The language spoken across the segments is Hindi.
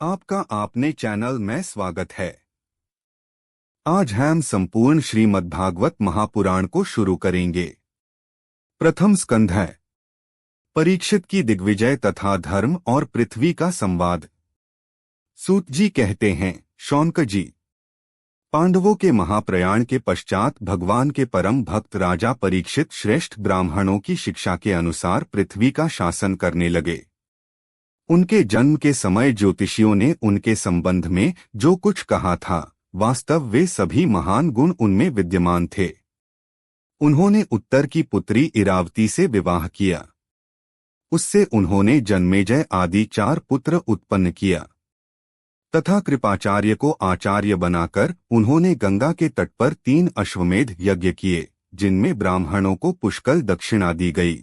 आपका आपने चैनल में स्वागत है। आज हम संपूर्ण श्रीमद्भागवत महापुराण को शुरू करेंगे। प्रथम स्कंध है परीक्षित की दिग्विजय तथा धर्म और पृथ्वी का संवाद। सूत जी कहते हैं, शौनक जी, पांडवों के महाप्रयाण के पश्चात भगवान के परम भक्त राजा परीक्षित श्रेष्ठ ब्राह्मणों की शिक्षा के अनुसार पृथ्वी का शासन करने लगे। उनके जन्म के समय ज्योतिषियों ने उनके संबंध में जो कुछ कहा था, वास्तव वे सभी महान गुण उनमें विद्यमान थे। उन्होंने उत्तर की पुत्री इरावती से विवाह किया। उससे उन्होंने जन्मेजय आदि 4 पुत्र उत्पन्न किया तथा कृपाचार्य को आचार्य बनाकर उन्होंने गंगा के तट पर 3 अश्वमेध यज्ञ किए, जिनमें ब्राह्मणों को पुष्कल दक्षिणा दी गई।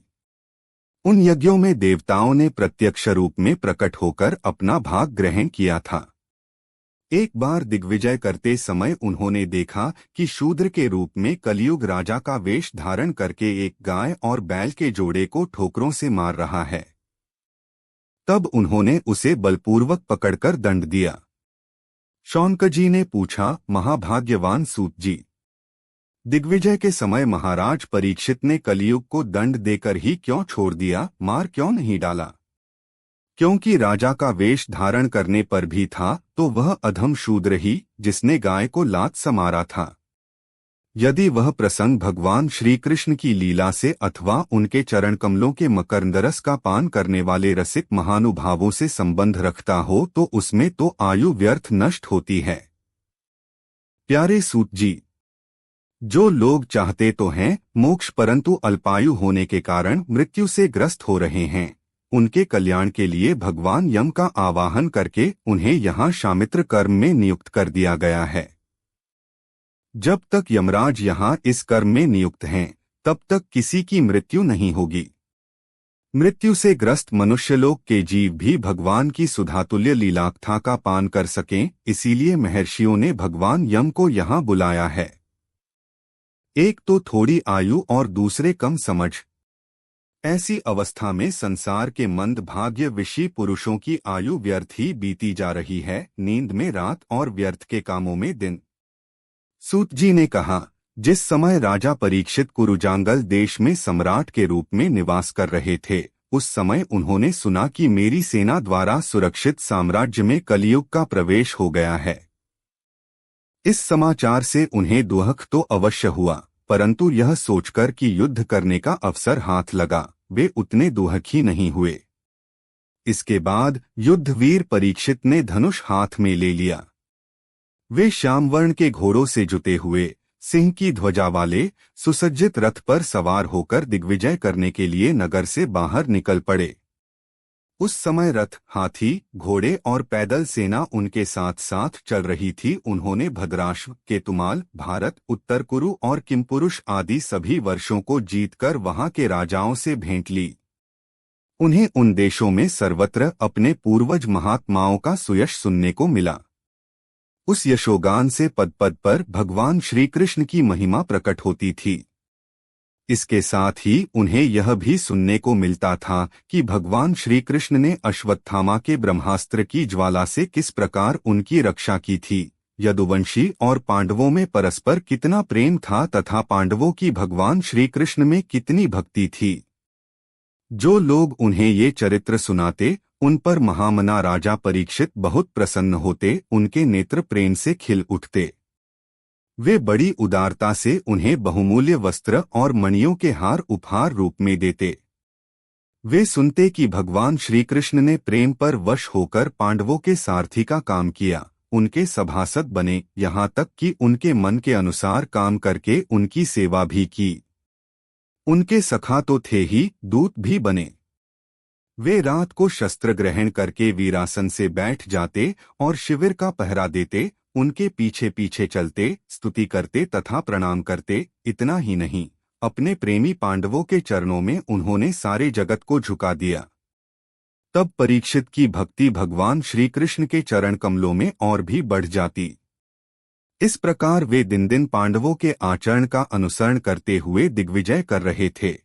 उन यज्ञों में देवताओं ने प्रत्यक्ष रूप में प्रकट होकर अपना भाग ग्रहण किया था। एक बार दिग्विजय करते समय उन्होंने देखा कि शूद्र के रूप में कलियुग राजा का वेश धारण करके एक गाय और बैल के जोड़े को ठोकरों से मार रहा है। तब उन्होंने उसे बलपूर्वक पकड़कर दंड दिया। शौनक जी ने पूछा, महाभाग्यवान सूत जी, दिग्विजय के समय महाराज परीक्षित ने कलियुग को दंड देकर ही क्यों छोड़ दिया, मार क्यों नहीं डाला? क्योंकि राजा का वेश धारण करने पर भी था तो वह अधम शूद्र ही, जिसने गाय को लात से मारा था। यदि वह प्रसंग भगवान श्री कृष्ण की लीला से अथवा उनके चरण कमलों के मकरंदरस का पान करने वाले रसिक महानुभावों से संबंध रखता हो तो उसमें तो आयु व्यर्थ नष्ट होती है। प्यारे सूत जी, जो लोग चाहते तो हैं मोक्ष परंतु अल्पायु होने के कारण मृत्यु से ग्रस्त हो रहे हैं, उनके कल्याण के लिए भगवान यम का आवाहन करके उन्हें यहाँ शामित्र कर्म में नियुक्त कर दिया गया है। जब तक यमराज यहाँ इस कर्म में नियुक्त हैं, तब तक किसी की मृत्यु नहीं होगी। मृत्यु से ग्रस्त मनुष्यलोक के जीव भी भगवान की सुधातुल्य लीलाकथा का पान कर सकें, इसीलिए महर्षियों ने भगवान यम को यहाँ बुलाया है। एक तो थोड़ी आयु और दूसरे कम समझ। ऐसी अवस्था में संसार के मंद भाग्य विषी पुरुषों की आयु व्यर्थ ही बीती जा रही है, नींद में रात और व्यर्थ के कामों में दिन। सूत जी ने कहा, जिस समय राजा परीक्षित कुरुजांगल देश में सम्राट के रूप में निवास कर रहे थे, उस समय उन्होंने सुना कि मेरी सेना द्वारा सुरक्षित साम्राज्य में कलियुग का प्रवेश हो गया है। इस समाचार से उन्हें दुख तो अवश्य हुआ, परंतु यह सोचकर कि युद्ध करने का अवसर हाथ लगा, वे उतने दुखी नहीं हुए। इसके बाद युद्धवीर परीक्षित ने धनुष हाथ में ले लिया। वे श्यामवर्ण के घोड़ों से जुते हुए, सिंह की ध्वजा वाले सुसज्जित रथ पर सवार होकर दिग्विजय करने के लिए नगर से बाहर निकल पड़े। उस समय रथ, हाथी, घोड़े और पैदल सेना उनके साथ साथ चल रही थी। उन्होंने भद्राश्व, केतुमाल, भारत, उत्तर कुरु और किमपुरुष आदि सभी वर्षों को जीतकर वहां के राजाओं से भेंट ली। उन्हें उन देशों में सर्वत्र अपने पूर्वज महात्माओं का सुयश सुनने को मिला। उस यशोगान से पद पद पर भगवान श्री कृष्ण की महिमा प्रकट होती थी। इसके साथ ही उन्हें यह भी सुनने को मिलता था कि भगवान श्री कृष्ण ने अश्वत्थामा के ब्रह्मास्त्र की ज्वाला से किस प्रकार उनकी रक्षा की थी, यदुवंशी और पांडवों में परस्पर कितना प्रेम था तथा पांडवों की भगवान श्री कृष्ण में कितनी भक्ति थी। जो लोग उन्हें ये चरित्र सुनाते, उन पर महामना राजा परीक्षित बहुत प्रसन्न होते, उनके नेत्र प्रेम से खिल उठते। वे बड़ी उदारता से उन्हें बहुमूल्य वस्त्र और मणियों के हार उपहार रूप में देते। वे सुनते कि भगवान श्री कृष्ण ने प्रेम पर वश होकर पांडवों के सारथी का काम किया, उनके सभासद बने, यहाँ तक कि उनके मन के अनुसार काम करके उनकी सेवा भी की। उनके सखा तो थे ही, दूत भी बने। वे रात को शस्त्र ग्रहण करके वीरासन से बैठ जाते और शिविर का पहरा देते, उनके पीछे पीछे चलते, स्तुति करते तथा प्रणाम करते। इतना ही नहीं, अपने प्रेमी पांडवों के चरणों में उन्होंने सारे जगत को झुका दिया। तब परीक्षित की भक्ति भगवान श्री कृष्ण के चरण कमलों में और भी बढ़ जाती। इस प्रकार वे दिन दिन पांडवों के आचरण का अनुसरण करते हुए दिग्विजय कर रहे थे।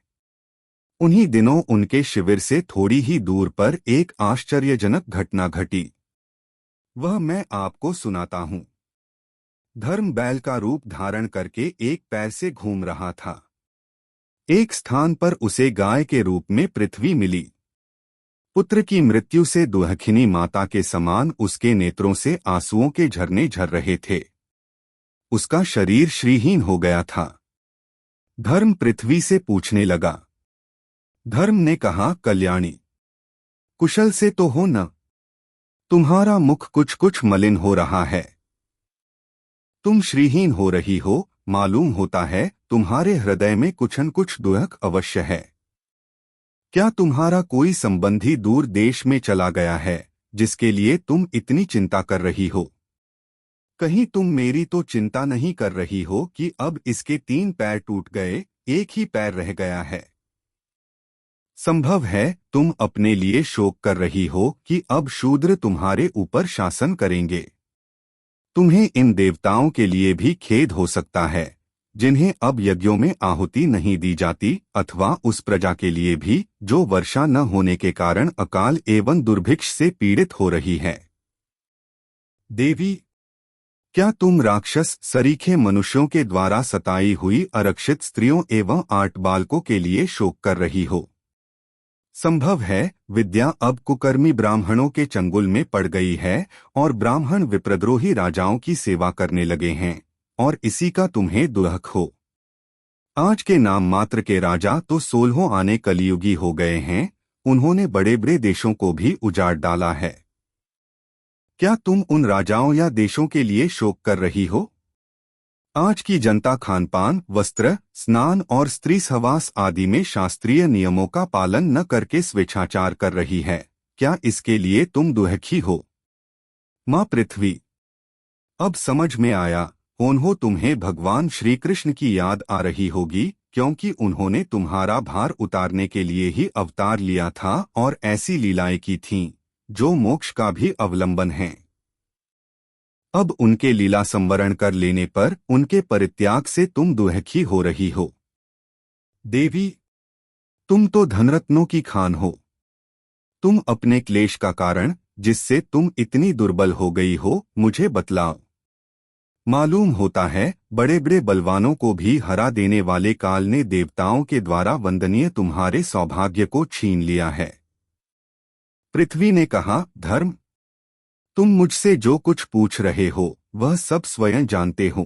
उन्हीं दिनों उनके शिविर से थोड़ी ही दूर पर एक आश्चर्यजनक घटना घटी। वह मैं आपको सुनाता हूँ। धर्म बैल का रूप धारण करके एक पैर से घूम रहा था। एक स्थान पर उसे गाय के रूप में पृथ्वी मिली। पुत्र की मृत्यु से दुहखिनी माता के समान उसके नेत्रों से आंसुओं के झरने झर रहे थे। उसका शरीर श्रीहीन हो गया था। धर्म पृथ्वी से पूछने लगा। धर्म ने कहा, कल्याणी, कुशल से तो हो न? तुम्हारा मुख कुछ कुछ मलिन हो रहा है। तुम श्रीहीन हो रही हो, मालूम होता है तुम्हारे हृदय में कुछ न कुछ दुख अवश्य है। क्या तुम्हारा कोई संबंधी दूर देश में चला गया है, जिसके लिए तुम इतनी चिंता कर रही हो? कहीं तुम मेरी तो चिंता नहीं कर रही हो कि अब इसके 3 पैर टूट गए, एक ही पैर रह गया है? संभव है तुम अपने लिए शोक कर रही हो कि अब शूद्र तुम्हारे ऊपर शासन करेंगे। तुम्हें इन देवताओं के लिए भी खेद हो सकता है, जिन्हें अब यज्ञों में आहुति नहीं दी जाती, अथवा उस प्रजा के लिए भी जो वर्षा न होने के कारण अकाल एवं दुर्भिक्ष से पीड़ित हो रही है। देवी, क्या तुम राक्षस सरीखे मनुष्यों के द्वारा सताई हुई आरक्षित स्त्रियों एवं 8 बालकों के लिए शोक कर रही हो? संभव है विद्या अब कुकर्मी ब्राह्मणों के चंगुल में पड़ गई है और ब्राह्मण विप्रद्रोही राजाओं की सेवा करने लगे हैं, और इसी का तुम्हें दुख हो। आज के नाम मात्र के राजा तो 16 आने कलियुगी हो गए हैं। उन्होंने बड़े बड़े देशों को भी उजाड़ डाला है। क्या तुम उन राजाओं या देशों के लिए शोक कर रही हो? आज की जनता खानपान, वस्त्र, स्नान और स्त्री सहवास आदि में शास्त्रीय नियमों का पालन न करके स्वेच्छाचार कर रही है। क्या इसके लिए तुम दुखी हो? माँ पृथ्वी, अब समझ में आया, उन्हों तुम्हें भगवान श्री कृष्ण की याद आ रही होगी, क्योंकि उन्होंने तुम्हारा भार उतारने के लिए ही अवतार लिया था और ऐसी लीलाएं की थीं, जो मोक्ष का भी अवलंबन हैं। अब उनके लीला संवरण कर लेने पर उनके परित्याग से तुम दुखी हो रही हो। देवी, तुम तो धनरत्नों की खान हो। तुम अपने क्लेश का कारण, जिससे तुम इतनी दुर्बल हो गई हो, मुझे बतलाओ। मालूम होता है बड़े बड़े बलवानों को भी हरा देने वाले काल ने देवताओं के द्वारा वंदनीय तुम्हारे सौभाग्य को छीन लिया है। पृथ्वी ने कहा, धर्म, तुम मुझसे जो कुछ पूछ रहे हो वह सब स्वयं जानते हो।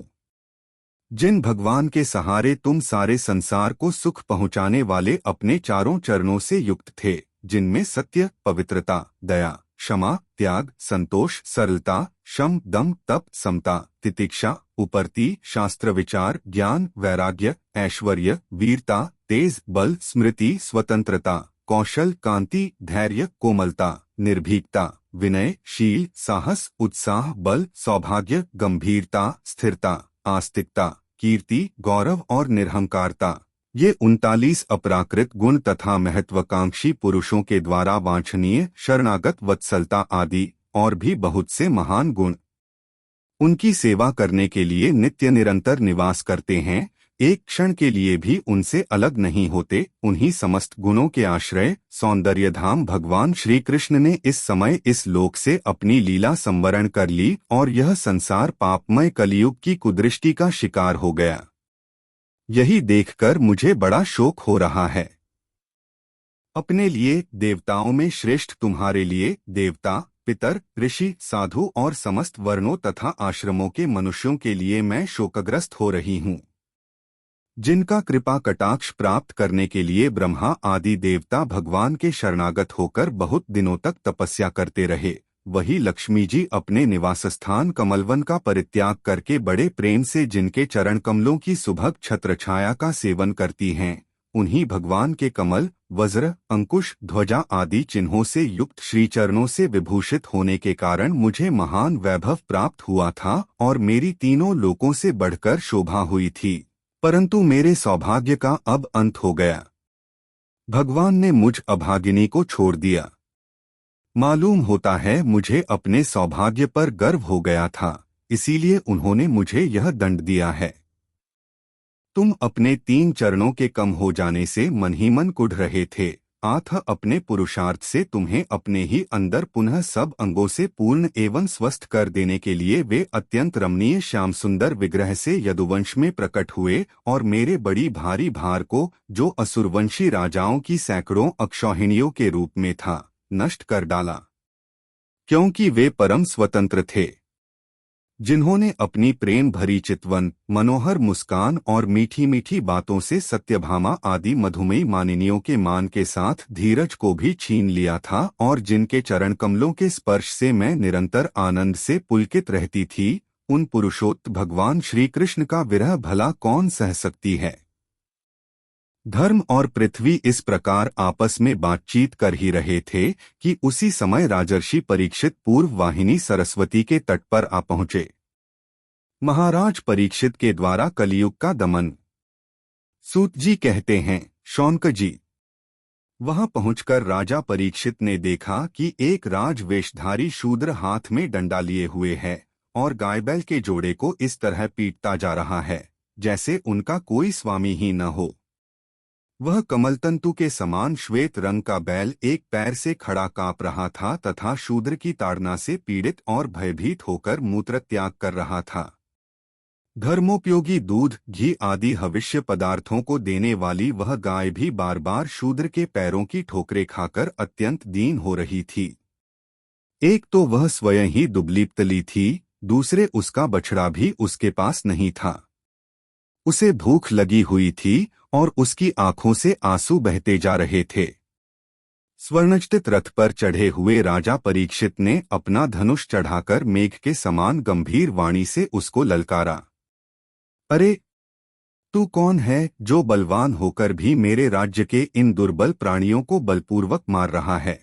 जिन भगवान के सहारे तुम सारे संसार को सुख पहुंचाने वाले अपने 4 चरणों से युक्त थे, जिनमें सत्य, पवित्रता, दया, क्षमा, त्याग, संतोष, सरलता, शम, दम, तप, समता, तितिक्षा, उपरति, शास्त्र विचार, ज्ञान, वैराग्य, ऐश्वर्य, वीरता, तेज, बल, स्मृति, स्वतंत्रता, कौशल, कांति, धैर्य, कोमलता, निर्भीकता, विनय, शील, साहस, उत्साह, बल, सौभाग्य, गंभीरता, स्थिरता, आस्तिकता, कीर्ति, गौरव और निरहंकारता, ये 39 अपराकृत गुण तथा महत्वाकांक्षी पुरुषों के द्वारा वांछनीय शरणागत वत्सलता आदि और भी बहुत से महान गुण उनकी सेवा करने के लिए नित्य निरंतर निवास करते हैं, एक क्षण के लिए भी उनसे अलग नहीं होते। उन्हीं समस्त गुणों के आश्रय सौंदर्यधाम भगवान श्री कृष्ण ने इस समय इस लोक से अपनी लीला संवरण कर ली और यह संसार पापमय कलियुग की कुदृष्टि का शिकार हो गया। यही देखकर मुझे बड़ा शोक हो रहा है। अपने लिए देवताओं में श्रेष्ठ तुम्हारे लिए देवता, पितर, ऋषि, साधु और समस्त वर्णों तथा आश्रमों के मनुष्यों के लिए मैं शोकग्रस्त हो रही हूँ। जिनका कृपा कटाक्ष प्राप्त करने के लिए ब्रह्मा आदि देवता भगवान के शरणागत होकर बहुत दिनों तक तपस्या करते रहे, वही लक्ष्मी जी अपने निवास स्थान कमलवन का परित्याग करके बड़े प्रेम से जिनके चरण कमलों की सुभग छत्रछाया का सेवन करती हैं, उन्हीं भगवान के कमल, वज्र, अंकुश, ध्वजा आदि चिन्हों से युक्त श्री चरणों से विभूषित होने के कारण मुझे महान वैभव प्राप्त हुआ था और मेरी तीनों लोकों से बढ़कर शोभा हुई थी, परंतु मेरे सौभाग्य का अब अंत हो गया। भगवान ने मुझ अभागिनी को छोड़ दिया। मालूम होता है मुझे अपने सौभाग्य पर गर्व हो गया था, इसीलिए उन्होंने मुझे यह दंड दिया है। तुम अपने 3 चरणों के कम हो जाने से मन ही मन कुढ़ रहे थे, आथ अपने पुरुषार्थ से तुम्हें अपने ही अंदर पुनः सब अंगों से पूर्ण एवं स्वस्थ कर देने के लिए वे अत्यंत रमणीय श्याम सुंदर विग्रह से यदुवंश में प्रकट हुए और मेरे बड़ी भारी भार को, जो असुरवंशी राजाओं की सैकड़ों अक्षौहिणियों के रूप में था, नष्ट कर डाला, क्योंकि वे परम स्वतंत्र थे, जिन्होंने अपनी प्रेम भरी चितवन, मनोहर मुस्कान और मीठी मीठी बातों से सत्यभामा आदि मधुमेही मानिनियों के मान के साथ धीरज को भी छीन लिया था और जिनके चरण कमलों के स्पर्श से मैं निरंतर आनंद से पुलकित रहती थी, उन पुरुषोत्त भगवान श्री कृष्ण का विरह भला कौन सह सकती है। धर्म और पृथ्वी इस प्रकार आपस में बातचीत कर ही रहे थे कि उसी समय राजर्षि परीक्षित पूर्व वाहिनी सरस्वती के तट पर आ पहुंचे। महाराज परीक्षित के द्वारा कलियुग का दमन। सूत जी कहते हैं, शौनक जी, वहां पहुंचकर राजा परीक्षित ने देखा कि एक राज वेशधारी शूद्र हाथ में डंडा लिए हुए है और गाय बैल के जोड़े को इस तरह पीटता जा रहा है जैसे उनका कोई स्वामी ही न हो। वह कमलतंतु के समान श्वेत रंग का बैल एक पैर से खड़ा कांप रहा था तथा शूद्र की ताड़ना से पीड़ित और भयभीत होकर मूत्र त्याग कर रहा था। धर्मोपयोगी दूध, घी आदि हविष्य पदार्थों को देने वाली वह गाय भी बार बार शूद्र के पैरों की ठोकरें खाकर अत्यंत दीन हो रही थी। एक तो वह स्वयं ही दुबली पतली थी, दूसरे उसका बछड़ा भी उसके पास नहीं था। उसे भूख लगी हुई थी और उसकी आंखों से आंसू बहते जा रहे थे। स्वर्णचटित रथ पर चढ़े हुए राजा परीक्षित ने अपना धनुष चढ़ाकर मेघ के समान गंभीर वाणी से उसको ललकारा, अरे तू कौन है जो बलवान होकर भी मेरे राज्य के इन दुर्बल प्राणियों को बलपूर्वक मार रहा है।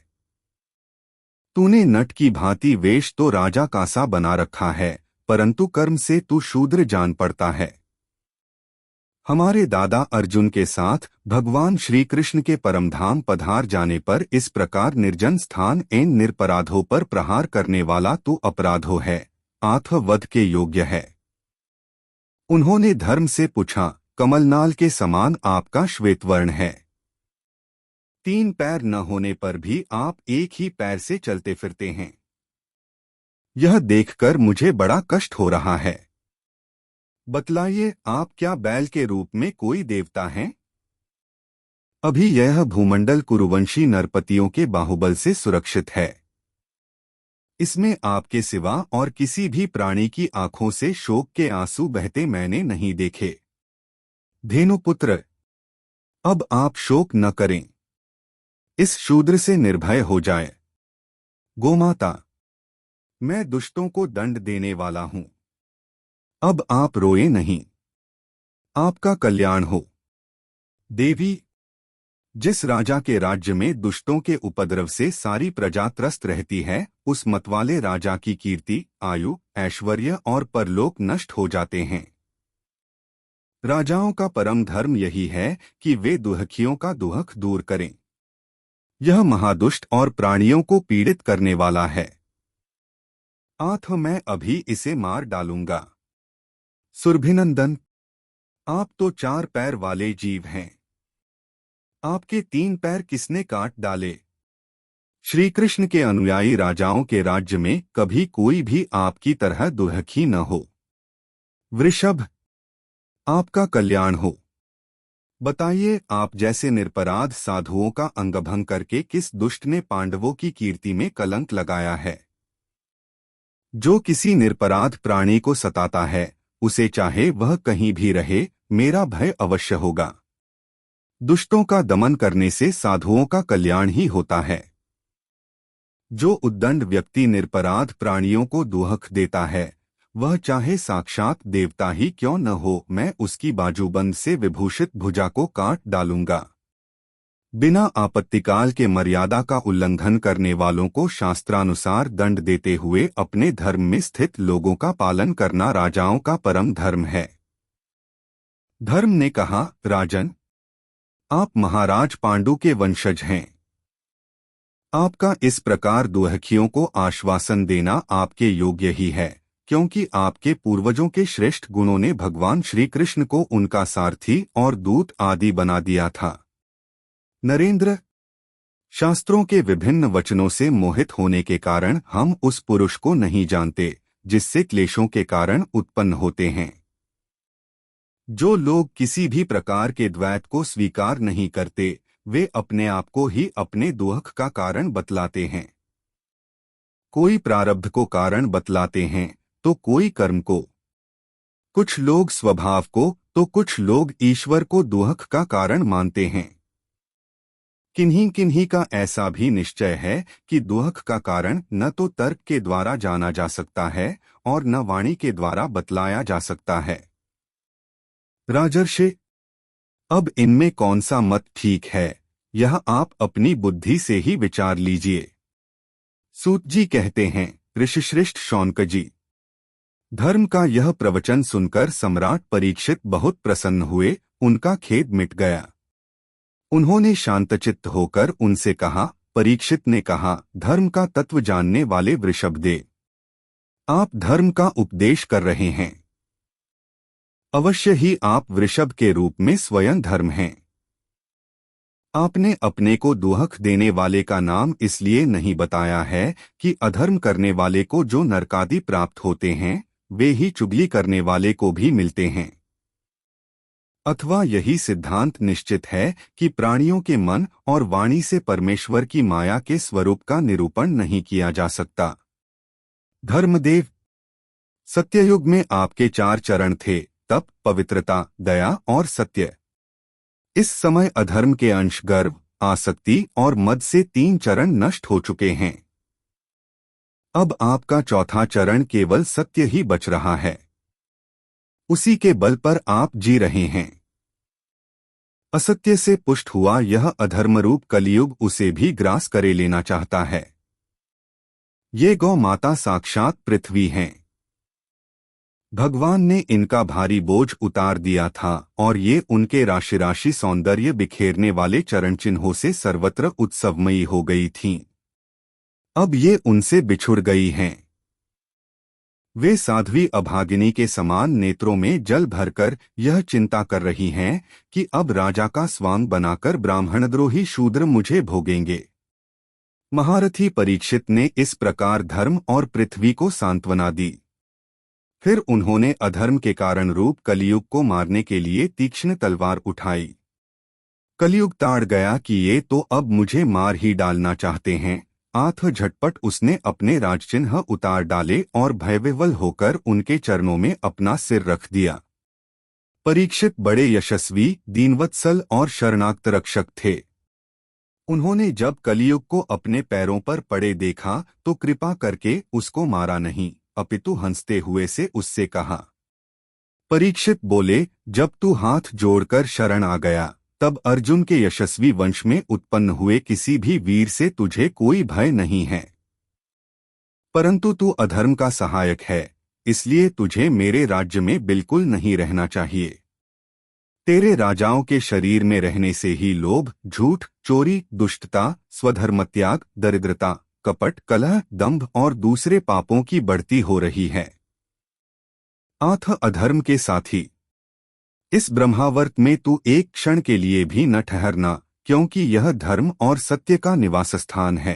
तूने नट की भांति वेश तो राजा का सा बना रखा है, परंतु कर्म से तू शूद्र जान पड़ता है। हमारे दादा अर्जुन के साथ भगवान श्री कृष्ण के परमधाम पधार जाने पर इस प्रकार निर्जन स्थान इन निरपराधों पर प्रहार करने वाला तू अपराधो है, आथ वध के योग्य है। उन्होंने धर्म से पूछा, कमलनाल के समान आपका श्वेतवर्ण है, 3 पैर न होने पर भी आप एक ही पैर से चलते फिरते हैं। यह देखकर मुझे बड़ा कष्ट हो रहा है। बतलाइए, आप क्या बैल के रूप में कोई देवता हैं? अभी यह भूमंडल कुरुवंशी नरपतियों के बाहुबल से सुरक्षित है। इसमें आपके सिवा और किसी भी प्राणी की आंखों से शोक के आंसू बहते मैंने नहीं देखे। धेनुपुत्र, अब आप शोक न करें, इस शूद्र से निर्भय हो जाए। गोमाता, मैं दुष्टों को दंड देने वाला हूं, अब आप रोए नहीं, आपका कल्याण हो। देवी, जिस राजा के राज्य में दुष्टों के उपद्रव से सारी प्रजा त्रस्त रहती है, उस मतवाले राजा की कीर्ति, आयु, ऐश्वर्य और परलोक नष्ट हो जाते हैं। राजाओं का परम धर्म यही है कि वे दुहखियों का दुहख दूर करें। यह महादुष्ट और प्राणियों को पीड़ित करने वाला है। आथ मैं अभी इसे मार डालूंगा। सुरभिनंदन, आप तो 4 पैर वाले जीव हैं, आपके 3 पैर किसने काट डाले? श्री कृष्ण के अनुयायी राजाओं के राज्य में कभी कोई भी आपकी तरह दुहखी न हो। वृषभ, आपका कल्याण हो। बताइए, आप जैसे निरपराध साधुओं का अंगभंग करके किस दुष्ट ने पांडवों की कीर्ति में कलंक लगाया है? जो किसी निरपराध प्राणी को सताता है, उसे चाहे वह कहीं भी रहे, मेरा भय अवश्य होगा। दुष्टों का दमन करने से साधुओं का कल्याण ही होता है। जो उद्दंड व्यक्ति निरपराध प्राणियों को दुहख देता है, वह चाहे साक्षात देवता ही क्यों न हो, मैं उसकी बाजूबंद से विभूषित भुजा को काट डालूंगा। बिना आपत्तिकाल के मर्यादा का उल्लंघन करने वालों को शास्त्रानुसार दंड देते हुए अपने धर्म में स्थित लोगों का पालन करना राजाओं का परम धर्म है। धर्म ने कहा, राजन, आप महाराज पांडु के वंशज हैं। आपका इस प्रकार दुहखियों को आश्वासन देना आपके योग्य ही है, क्योंकि आपके पूर्वजों के श्रेष्ठ गुणों ने भगवान श्री कृष्ण को उनका सारथी और दूत आदि बना दिया था। नरेंद्र, शास्त्रों के विभिन्न वचनों से मोहित होने के कारण हम उस पुरुष को नहीं जानते जिससे क्लेशों के कारण उत्पन्न होते हैं। जो लोग किसी भी प्रकार के द्वैत को स्वीकार नहीं करते, वे अपने आप को ही अपने दुख का कारण बतलाते हैं। कोई प्रारब्ध को कारण बतलाते हैं तो कोई कर्म को, कुछ लोग स्वभाव को तो कुछ लोग ईश्वर को दुख का कारण मानते हैं। किन्हीं किन्हीं का ऐसा भी निश्चय है कि दुख का कारण न तो तर्क के द्वारा जाना जा सकता है और न वाणी के द्वारा बतलाया जा सकता है। राजर्षि, अब इनमें कौन सा मत ठीक है, यह आप अपनी बुद्धि से ही विचार लीजिए। सूत जी कहते हैं, ऋषिश्रेष्ठ शौनक जी, धर्म का यह प्रवचन सुनकर सम्राट परीक्षित बहुत प्रसन्न हुए, उनका खेद मिट गया। उन्होंने शांतचित्त होकर उनसे कहा, परीक्षित ने कहा, धर्म का तत्व जानने वाले वृषभदेव, आप धर्म का उपदेश कर रहे हैं। अवश्य ही आप वृषभ के रूप में स्वयं धर्म हैं। आपने अपने को दुख देने वाले का नाम इसलिए नहीं बताया है कि अधर्म करने वाले को जो नरकादि प्राप्त होते हैं, वे ही चुगली करने वाले को भी मिलते हैं। अथवा यही सिद्धांत निश्चित है कि प्राणियों के मन और वाणी से परमेश्वर की माया के स्वरूप का निरूपण नहीं किया जा सकता। धर्मदेव, सत्ययुग में आपके 4 चरण थे, तप, पवित्रता, दया और सत्य। इस समय अधर्म के अंश गर्व, आसक्ति और मद से 3 चरण नष्ट हो चुके हैं। अब आपका 4था चरण केवल सत्य ही बच रहा है। उसी के बल पर आप जी रहे हैं। असत्य से पुष्ट हुआ यह अधर्मरूप कलियुग उसे भी ग्रास करे लेना चाहता है। ये गौ माता साक्षात पृथ्वी हैं। भगवान ने इनका भारी बोझ उतार दिया था और ये उनके राशि राशि सौंदर्य बिखेरने वाले चरण चिन्हों से सर्वत्र उत्सवमयी हो गई थीं। अब ये उनसे बिछुड़ गई हैं। वे साध्वी अभागिनी के समान नेत्रों में जल भरकर यह चिंता कर रही हैं कि अब राजा का स्वांग बनाकर ब्राह्मणद्रोही शूद्र मुझे भोगेंगे। महारथी परीक्षित ने इस प्रकार धर्म और पृथ्वी को सांत्वना दी। फिर उन्होंने अधर्म के कारण रूप कलियुग को मारने के लिए तीक्ष्ण तलवार उठाई। कलियुग ताड़ गया कि ये तो अब मुझे मार ही डालना चाहते हैं। आठ झटपट उसने अपने राजचिन्ह उतार डाले और भयविह्वल होकर उनके चरणों में अपना सिर रख दिया। परीक्षित बड़े यशस्वी, दीनवत्सल और शरणागत रक्षक थे। उन्होंने जब कलियुग को अपने पैरों पर पड़े देखा तो कृपा करके उसको मारा नहीं, अपितु हंसते हुए से उससे कहा। परीक्षित बोले, जब तू हाथ जोड़कर शरण आ गया तब अर्जुन के यशस्वी वंश में उत्पन्न हुए किसी भी वीर से तुझे कोई भय नहीं है। परंतु तू अधर्म का सहायक है, इसलिए तुझे मेरे राज्य में बिल्कुल नहीं रहना चाहिए। तेरे राजाओं के शरीर में रहने से ही लोभ, झूठ, चोरी, दुष्टता, स्वधर्मत्याग, दरिद्रता, कपट, कलह, दंभ और दूसरे पापों की बढ़ती हो रही है। आठ अधर्म के साथी, इस ब्रह्मावर्त में तू एक क्षण के लिए भी न ठहरना, क्योंकि यह धर्म और सत्य का निवास स्थान है।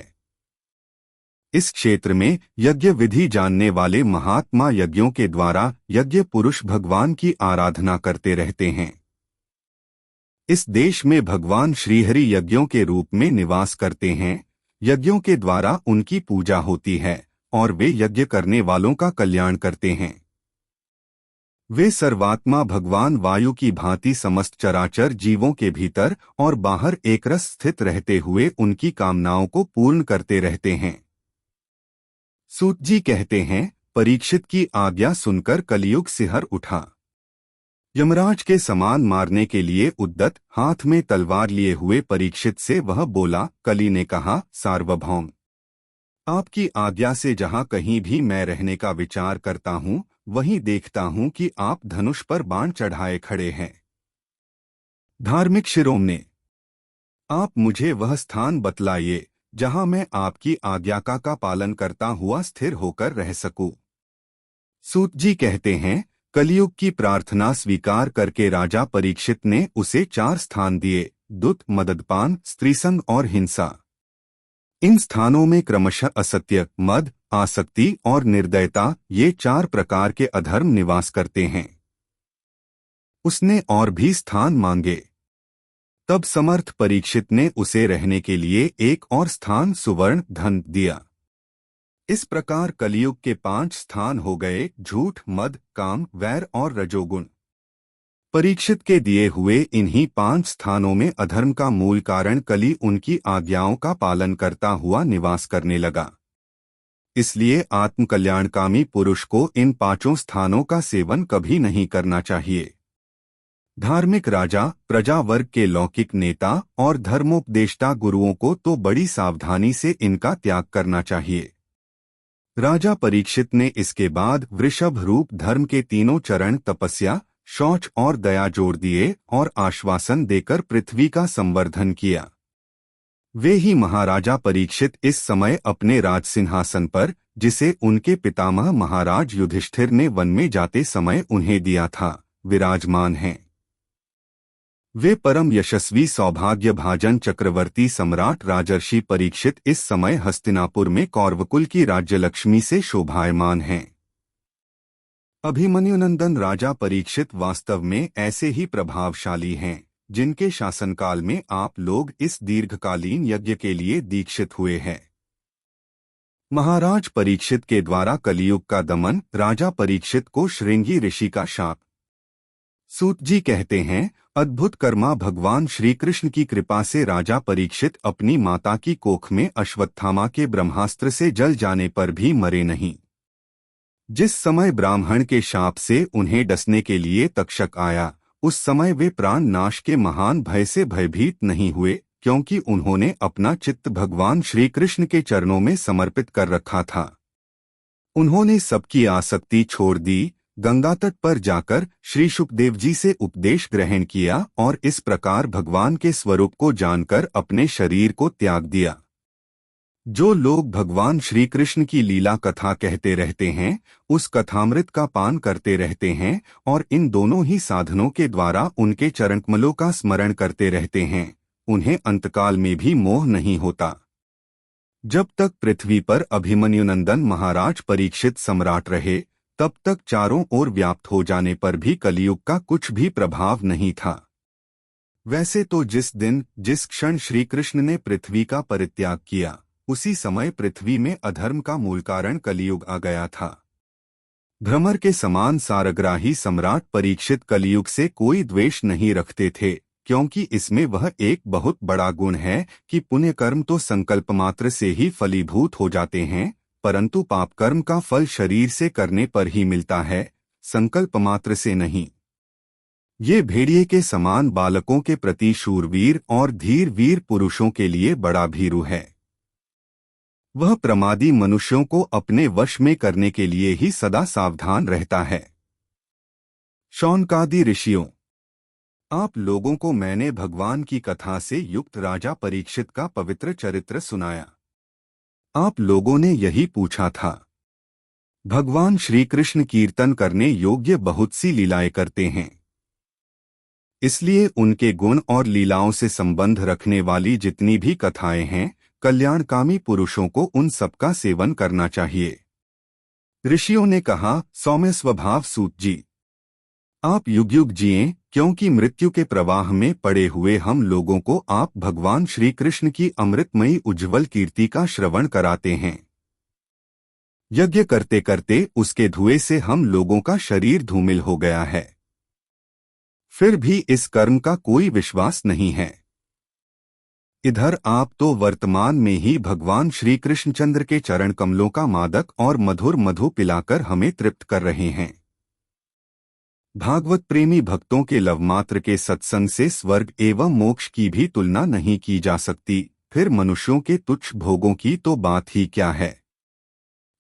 इस क्षेत्र में यज्ञ विधि जानने वाले महात्मा यज्ञों के द्वारा यज्ञ पुरुष भगवान की आराधना करते रहते हैं। इस देश में भगवान श्रीहरि यज्ञों के रूप में निवास करते हैं। यज्ञों के द्वारा उनकी पूजा होती है और वे यज्ञ करने वालों का कल्याण करते हैं। वे सर्वात्मा भगवान वायु की भांति समस्त चराचर जीवों के भीतर और बाहर एकरस स्थित रहते हुए उनकी कामनाओं को पूर्ण करते रहते हैं। सूत जी कहते हैं, परीक्षित की आज्ञा सुनकर कलियुग सिहर उठा। यमराज के समान मारने के लिए उद्यत हाथ में तलवार लिए हुए परीक्षित से वह बोला। कलि ने कहा, सार्वभौम, आपकी आज्ञा से जहाँ कहीं भी मैं रहने का विचार करता हूँ वहीं देखता हूँ कि आप धनुष पर बाण चढ़ाए खड़े हैं। धार्मिक शिरोमणे, आप मुझे वह स्थान बतलाइए जहाँ मैं आपकी आज्ञा का पालन करता हुआ स्थिर होकर रह सकूं। सूत जी कहते हैं, कलियुग की प्रार्थना स्वीकार करके राजा परीक्षित ने उसे 4 स्थान दिए: दुत, मददपान, स्त्रीसंग और हिंसा। इन स्थानों में क्रमशः असत्य, मद, आसक्ति और निर्दयता, ये 4 प्रकार के अधर्म निवास करते हैं। उसने और भी स्थान मांगे। तब समर्थ परीक्षित ने उसे रहने के लिए एक और स्थान सुवर्ण धन दिया। इस प्रकार कलयुग के 5 स्थान हो गए: झूठ, मद, काम, वैर और रजोगुण। परीक्षित के दिए हुए इन्हीं 5 स्थानों में अधर्म का मूल कारण कली उनकी आज्ञाओं का पालन करता हुआ निवास करने लगा। इसलिए आत्मकल्याणकामी पुरुष को इन 5 स्थानों का सेवन कभी नहीं करना चाहिए। धार्मिक राजा, प्रजा वर्ग के लौकिक नेता और धर्मोपदेष्टा गुरुओं को तो बड़ी सावधानी से इनका त्याग करना चाहिए। राजा परीक्षित ने इसके बाद वृषभ रूप धर्म के 3 चरण तपस्या, शौच और दया जोड़ दिए और आश्वासन देकर पृथ्वी का संवर्धन किया। वे ही महाराजा परीक्षित इस समय अपने राजसिंहासन पर, जिसे उनके पितामह महाराज युधिष्ठिर ने वन में जाते समय उन्हें दिया था, विराजमान हैं। वे परम यशस्वी सौभाग्य भाजन चक्रवर्ती सम्राट राजर्षि परीक्षित इस समय हस्तिनापुर में कौरवकुल की राज्यलक्ष्मी से शोभायमान हैं। अभिमन्युनंदन राजा परीक्षित वास्तव में ऐसे ही प्रभावशाली हैं, जिनके शासनकाल में आप लोग इस दीर्घकालीन यज्ञ के लिए दीक्षित हुए हैं। महाराज परीक्षित के द्वारा कलियुग का दमन, राजा परीक्षित को श्रृंगी ऋषि का शाप। सूत जी कहते हैं, अद्भुत कर्मा भगवान श्री कृष्ण की कृपा से राजा परीक्षित अपनी माता की कोख में अश्वत्थामा के ब्रह्मास्त्र से जल जाने पर भी मरे नहीं। जिस समय ब्राह्मण के शाप से उन्हें डसने के लिए तक्षक आया, उस समय वे प्राण नाश के महान भय से भयभीत नहीं हुए, क्योंकि उन्होंने अपना चित्त भगवान श्री कृष्ण के चरणों में समर्पित कर रखा था। उन्होंने सबकी आसक्ति छोड़ दी, गंगा तट पर जाकर श्री शुकदेव जी से उपदेश ग्रहण किया और इस प्रकार भगवान के स्वरूप को जानकर अपने शरीर को त्याग दिया। जो लोग भगवान श्री कृष्ण की लीला कथा कहते रहते हैं, उस कथामृत का पान करते रहते हैं और इन दोनों ही साधनों के द्वारा उनके चरणकमलों का स्मरण करते रहते हैं, उन्हें अंतकाल में भी मोह नहीं होता। जब तक पृथ्वी पर अभिमन्युनंदन महाराज परीक्षित सम्राट रहे, तब तक चारों ओर व्याप्त हो जाने पर भी कलियुग का कुछ भी प्रभाव नहीं था। वैसे तो जिस दिन, जिस क्षण श्री कृष्ण ने पृथ्वी का परित्याग किया, उसी समय पृथ्वी में अधर्म का मूल कारण कलियुग आ गया था। भ्रमर के समान सारग्राही सम्राट परीक्षित कलियुग से कोई द्वेष नहीं रखते थे, क्योंकि इसमें वह एक बहुत बड़ा गुण है कि पुण्य कर्म तो संकल्प मात्र से ही फलीभूत हो जाते हैं, परंतु पाप कर्म का फल शरीर से करने पर ही मिलता है, संकल्प मात्र से नहीं। ये भेड़िए के समान बालकों के प्रति शूरवीर और धीर वीर पुरुषों के लिए बड़ा भीरु है। वह प्रमादी मनुष्यों को अपने वश में करने के लिए ही सदा सावधान रहता है। शौनकादि ऋषियों, आप लोगों को मैंने भगवान की कथा से युक्त राजा परीक्षित का पवित्र चरित्र सुनाया। आप लोगों ने यही पूछा था। भगवान श्री कृष्ण कीर्तन करने योग्य बहुत सी लीलाएं करते हैं, इसलिए उनके गुण और लीलाओं से संबंध रखने वाली जितनी भी कथाएं हैं, कल्याणकामी पुरुषों को उन सबका सेवन करना चाहिए। ऋषियों ने कहा, सौम्य स्वभाव सूत जी, आप युग युग जिएं, क्योंकि मृत्यु के प्रवाह में पड़े हुए हम लोगों को आप भगवान श्री कृष्ण की अमृतमयी उज्ज्वल कीर्ति का श्रवण कराते हैं। यज्ञ करते करते उसके धुएं से हम लोगों का शरीर धूमिल हो गया है, फिर भी इस कर्म का कोई विश्वास नहीं है। इधर आप तो वर्तमान में ही भगवान श्री कृष्णचंद्र के चरण कमलों का मादक और मधुर मधु पिलाकर हमें तृप्त कर रहे हैं। भागवत प्रेमी भक्तों के लवमात्र के सत्संग से स्वर्ग एवं मोक्ष की भी तुलना नहीं की जा सकती, फिर मनुष्यों के तुच्छ भोगों की तो बात ही क्या है।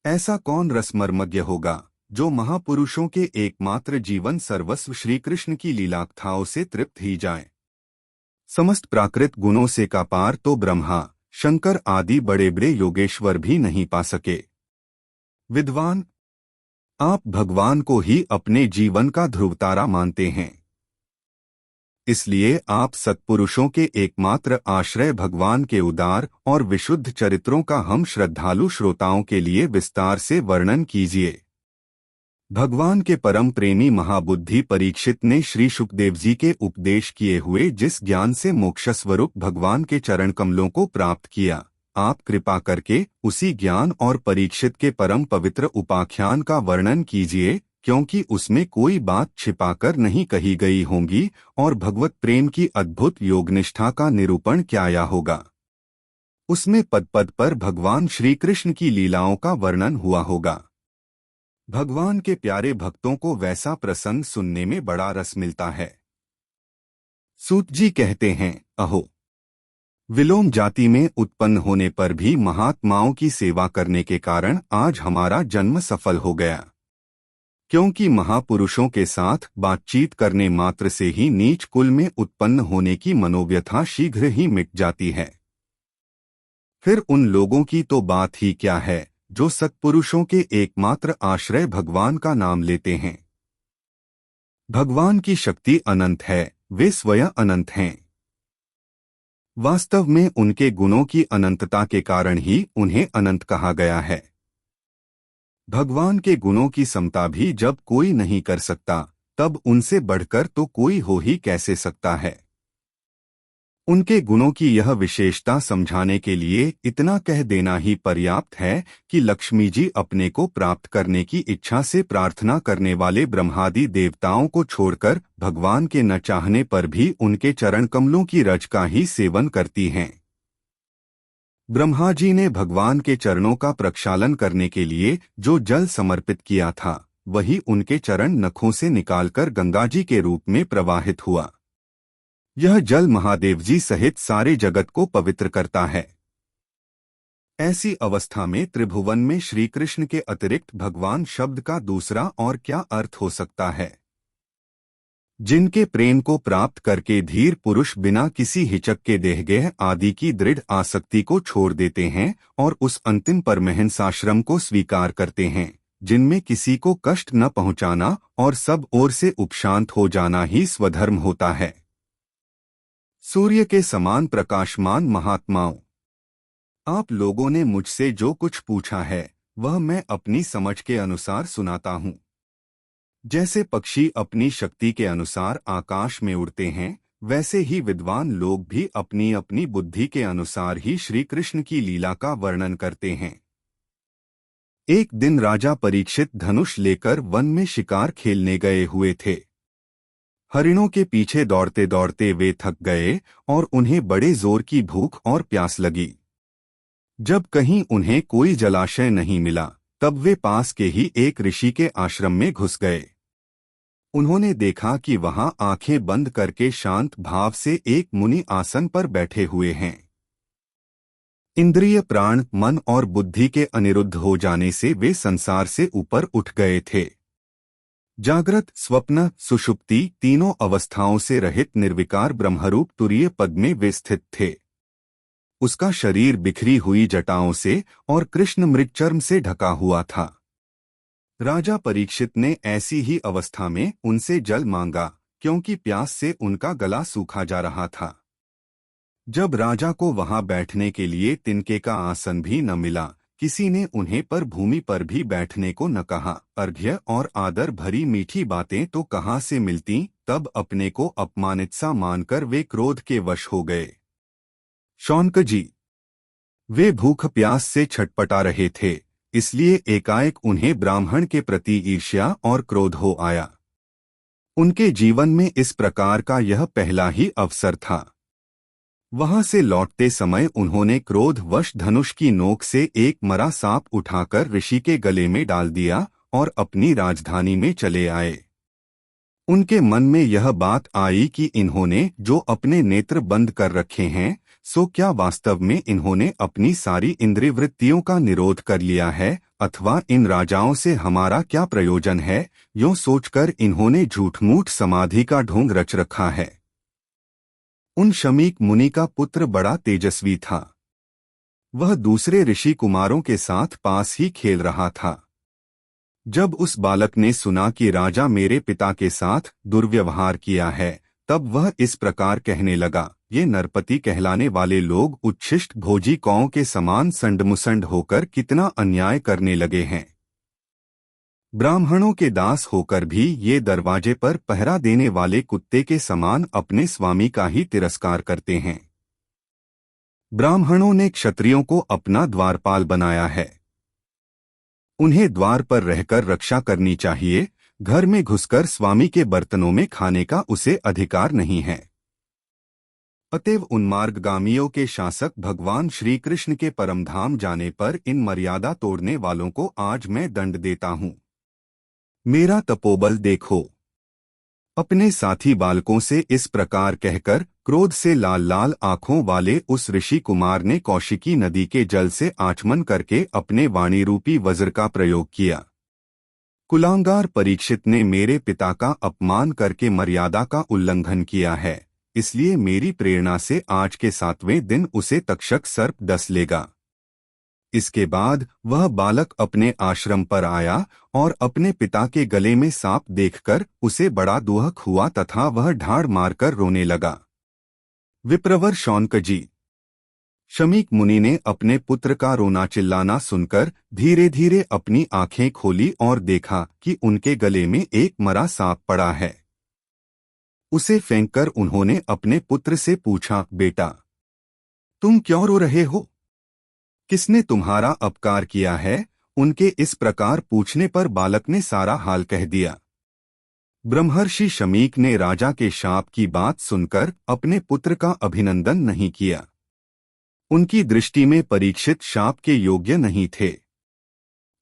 ऐसा कौन रसमर्मज्ञ होगा जो महापुरुषों के एकमात्र जीवन सर्वस्व श्री कृष्ण की लीलाकथाओं से तृप्त ही जाए। समस्त प्राकृत गुणों से का पार तो ब्रह्मा, शंकर आदि बड़े बड़े योगेश्वर भी नहीं पा सके। विद्वान, आप भगवान को ही अपने जीवन का ध्रुवतारा मानते हैं। इसलिए आप सत्पुरुषों के एकमात्र आश्रय भगवान के उदार और विशुद्ध चरित्रों का हम श्रद्धालु श्रोताओं के लिए विस्तार से वर्णन कीजिए। भगवान के परम प्रेमी महाबुद्धि परीक्षित ने श्री शुकदेव जी के उपदेश किए हुए जिस ज्ञान से मोक्षस्वरूप भगवान के चरण कमलों को प्राप्त किया, आप कृपा करके उसी ज्ञान और परीक्षित के परम पवित्र उपाख्यान का वर्णन कीजिए, क्योंकि उसमें कोई बात छिपाकर नहीं कही गई होंगी और भगवत प्रेम की अद्भुत योगनिष्ठा का निरूपण क्या होगा। उसमें पद पद पर भगवान श्री कृष्ण की लीलाओं का वर्णन हुआ होगा। भगवान के प्यारे भक्तों को वैसा प्रसंग सुनने में बड़ा रस मिलता है। सूत जी कहते हैं, अहो, विलोम जाति में उत्पन्न होने पर भी महात्माओं की सेवा करने के कारण आज हमारा जन्म सफल हो गया, क्योंकि महापुरुषों के साथ बातचीत करने मात्र से ही नीच कुल में उत्पन्न होने की मनोव्यथा शीघ्र ही मिट जाती है। फिर उन लोगों की तो बात ही क्या है जो सत्पुरुषों के एकमात्र आश्रय भगवान का नाम लेते हैं। भगवान की शक्ति अनंत है, वे स्वयं अनंत हैं। वास्तव में उनके गुणों की अनंतता के कारण ही उन्हें अनंत कहा गया है। भगवान के गुणों की समता भी जब कोई नहीं कर सकता, तब उनसे बढ़कर तो कोई हो ही कैसे सकता है। उनके गुणों की यह विशेषता समझाने के लिए इतना कह देना ही पर्याप्त है कि लक्ष्मी जी अपने को प्राप्त करने की इच्छा से प्रार्थना करने वाले ब्रह्मादि देवताओं को छोड़कर भगवान के न चाहने पर भी उनके चरण कमलों की रज का ही सेवन करती हैं। ब्रह्मा जी ने भगवान के चरणों का प्रक्षालन करने के लिए जो जल समर्पित किया था, वही उनके चरण नखों से निकालकर गंगा जी के रूप में प्रवाहित हुआ। यह जल महादेव जी सहित सारे जगत को पवित्र करता है। ऐसी अवस्था में त्रिभुवन में श्री कृष्ण के अतिरिक्त भगवान शब्द का दूसरा और क्या अर्थ हो सकता है। जिनके प्रेम को प्राप्त करके धीर पुरुष बिना किसी हिचक के देहगेह आदि की दृढ़ आसक्ति को छोड़ देते हैं और उस अंतिम परमहंसाश्रम को स्वीकार करते हैं, जिनमें किसी को कष्ट न पहुंचाना और सब ओर से उपशांत हो जाना ही स्वधर्म होता है। सूर्य के समान प्रकाशमान महात्माओं, आप लोगों ने मुझसे जो कुछ पूछा है वह मैं अपनी समझ के अनुसार सुनाता हूँ। जैसे पक्षी अपनी शक्ति के अनुसार आकाश में उड़ते हैं, वैसे ही विद्वान लोग भी अपनी अपनी बुद्धि के अनुसार ही श्री कृष्ण की लीला का वर्णन करते हैं। एक दिन राजा परीक्षित धनुष लेकर वन में शिकार खेलने गए हुए थे। हरिणों के पीछे दौड़ते दौड़ते वे थक गए और उन्हें बड़े जोर की भूख और प्यास लगी। जब कहीं उन्हें कोई जलाशय नहीं मिला, तब वे पास के ही एक ऋषि के आश्रम में घुस गए। उन्होंने देखा कि वहां आंखें बंद करके शांत भाव से एक मुनि आसन पर बैठे हुए हैं। इंद्रिय, प्राण, मन और बुद्धि के अनिरुद्ध हो जाने से वे संसार से ऊपर उठ गए थे। जागृत, स्वप्न, सुषुप्ति तीनों अवस्थाओं से रहित निर्विकार ब्रह्मरूप तुरीय पद में वे स्थित थे। उसका शरीर बिखरी हुई जटाओं से और कृष्ण मृगचर्म से ढका हुआ था। राजा परीक्षित ने ऐसी ही अवस्था में उनसे जल मांगा, क्योंकि प्यास से उनका गला सूखा जा रहा था। जब राजा को वहां बैठने के लिए तिनके का आसन भी न मिला, किसी ने उन्हें पर भूमि पर भी बैठने को न कहा। अर्घ्य और आदर भरी मीठी बातें तो कहाँ से मिलती, तब अपने को अपमानित सा मानकर वे क्रोध के वश हो गए। शौनक जी, वे भूख प्यास से छटपटा रहे थे, इसलिए एकाएक उन्हें ब्राह्मण के प्रति ईर्ष्या और क्रोध हो आया। उनके जीवन में इस प्रकार का यह पहला ही अवसर था। वहां से लौटते समय उन्होंने क्रोधवश धनुष की नोक से एक मरा सांप उठाकर ऋषि के गले में डाल दिया और अपनी राजधानी में चले आए। उनके मन में यह बात आई कि इन्होंने जो अपने नेत्र बंद कर रखे हैं, सो क्या वास्तव में इन्होंने अपनी सारी इंद्रियवृत्तियों का निरोध कर लिया है, अथवा इन राजाओं से हमारा क्या प्रयोजन है। यूं सोचकर इन्होंने झूठ-मूठ समाधि का ढोंग रच रखा है। उन शमीक मुनि का पुत्र बड़ा तेजस्वी था। वह दूसरे ऋषि कुमारों के साथ पास ही खेल रहा था। जब उस बालक ने सुना कि राजा मेरे पिता के साथ दुर्व्यवहार किया है, तब वह इस प्रकार कहने लगा, ये नरपति कहलाने वाले लोग उच्छिष्ट भोजी कौओं के समान संडमुसंड होकर कितना अन्याय करने लगे हैं। ब्राह्मणों के दास होकर भी ये दरवाजे पर पहरा देने वाले कुत्ते के समान अपने स्वामी का ही तिरस्कार करते हैं। ब्राह्मणों ने क्षत्रियों को अपना द्वारपाल बनाया है। उन्हें द्वार पर रहकर रक्षा करनी चाहिए, घर में घुसकर स्वामी के बर्तनों में खाने का उसे अधिकार नहीं है। अतएव उन्मार्गगामियों के शासक भगवान श्री कृष्ण के परमधाम जाने पर इन मर्यादा तोड़ने वालों को आज मैं दंड देता हूँ। मेरा तपोबल देखो। अपने साथी बालकों से इस प्रकार कहकर क्रोध से लाल लाल आंखों वाले उस ऋषि कुमार ने कौशिकी नदी के जल से आचमन करके अपने वाणी रूपी वज्र का प्रयोग किया। कुलांगार परीक्षित ने मेरे पिता का अपमान करके मर्यादा का उल्लंघन किया है, इसलिए मेरी प्रेरणा से आज के 7वें दिन उसे तक्षक सर्प डस लेगा। इसके बाद वह बालक अपने आश्रम पर आया और अपने पिता के गले में सांप देखकर उसे बड़ा दुहक हुआ तथा वह ढाड़ मारकर रोने लगा। विप्रवर शौनक जी। शमीक मुनि ने अपने पुत्र का रोना चिल्लाना सुनकर धीरे धीरे अपनी आंखें खोली और देखा कि उनके गले में एक मरा सांप पड़ा है। उसे फेंककर उन्होंने अपने पुत्र से पूछा, बेटा तुम क्यों रो रहे हो? किसने तुम्हारा अपकार किया है? उनके इस प्रकार पूछने पर बालक ने सारा हाल कह दिया। ब्रह्मर्षि शमीक ने राजा के शाप की बात सुनकर अपने पुत्र का अभिनंदन नहीं किया। उनकी दृष्टि में परीक्षित शाप के योग्य नहीं थे।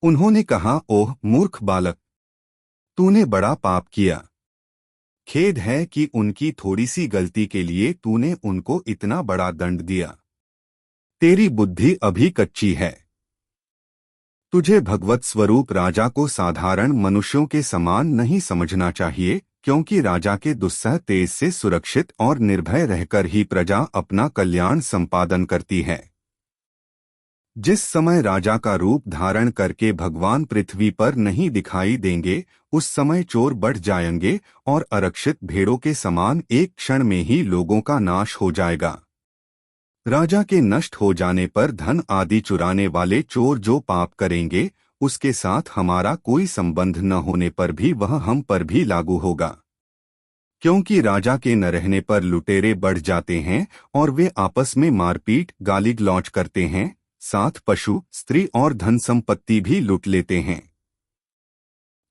उन्होंने कहा, ओह मूर्ख बालक, तूने बड़ा पाप किया। खेद है कि उनकी थोड़ी सी गलती के लिए तूने उनको इतना बड़ा दंड दिया। तेरी बुद्धि अभी कच्ची है। तुझे भगवत स्वरूप राजा को साधारण मनुष्यों के समान नहीं समझना चाहिए, क्योंकि राजा के दुस्सह तेज से सुरक्षित और निर्भय रहकर ही प्रजा अपना कल्याण संपादन करती है। जिस समय राजा का रूप धारण करके भगवान पृथ्वी पर नहीं दिखाई देंगे, उस समय चोर बढ़ जाएंगे और आरक्षित भेड़ों के समान एक क्षण में ही लोगों का नाश हो जाएगा। राजा के नष्ट हो जाने पर धन आदि चुराने वाले चोर जो पाप करेंगे, उसके साथ हमारा कोई संबंध न होने पर भी वह हम पर भी लागू होगा, क्योंकि राजा के न रहने पर लुटेरे बढ़ जाते हैं और वे आपस में मारपीट गाली गलौज करते हैं, साथ पशु, स्त्री और धन संपत्ति भी लूट लेते हैं।